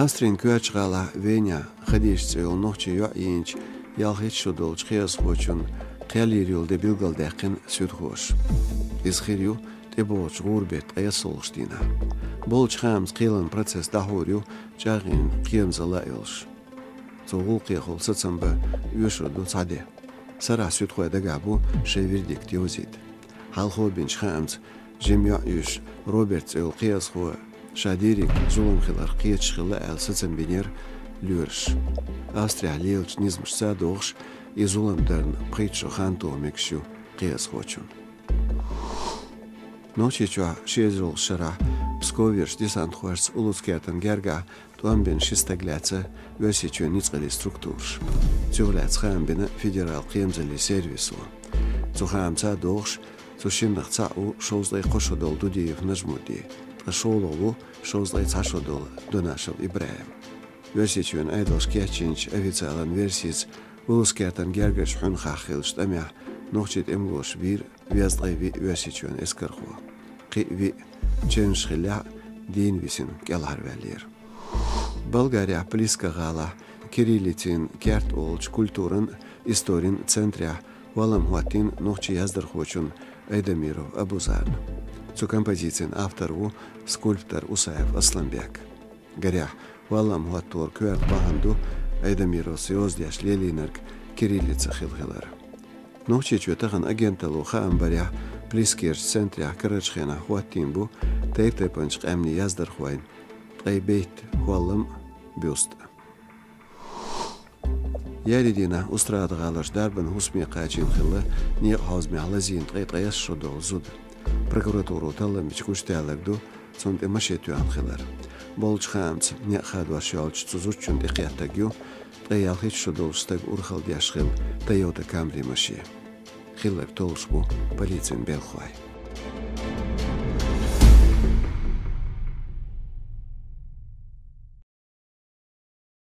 Австрийн кюачгала Веня хадишцэл нохчи юинч ялхичшудолч хясхочун қялириул де билгалдақин сүдхош. Исхириу тебоч гурбет қаясолштина. Болж хамс қилан процесс дахуриу жагин қиемзала илш. Зогул қиқол сацамба юшуду цаде. Сара сүдхоя дагабу шевирдик тиозид. Халхобинч хамс жемя юш Роберт эл қиясхо шадирик зулум хилар қиечхила эл сацамбинер люрш. Австрия лилч низмш садохш и зулам дерн притчу ханту мекшу қиясхочун. Ночичва шезрул шара Псковирш десантхуарс улускертен герга туамбен шистагляца весичу ницгали структурш. Цюрляц хамбена федерал қиемзали сервису. Цухамца дохш цушиндахца у шоузлай қошодол дудиев нажмуди. Шоулову шоузлай цашодол донашел Ибраем. Весичуен айдолш кячинч официалан версиц улускертен гергаш хун хахилш тамя нохчит эмглош вир вязлай ви весичуен эскарху. Қи ви ченшхиля дин висин гелхарвелир. Болгария близко гала кириллицин керт олч культурын историн центря валам хуатин нохчи яздар хочун Эйдамиров Абузарн. Цу композициин автору скульптор Усаев Асламбек. Горя валам хуатор кюарт баханду Эйдамиров сиоздяш лелинерг кириллица хилхилар. Нохчи чуэтахан агенталу хаамбаря близкерш центря карачхена хуатинбу тейптепанчк эмни яздар хуайн тайбейт хуалам бюст. Яридина устрадгалаш дарбан хусми качин хилла не хазми халазин тайс шодол зуд. Прокуратуру талламич кушталагду цонт эмашету анхилар. Болж хамц не хадваш ялч цузучун декятагю таялхич шодол стаг урхал дяшхил Toyota Camry маши. Хиллер толшбу полицин белхуай.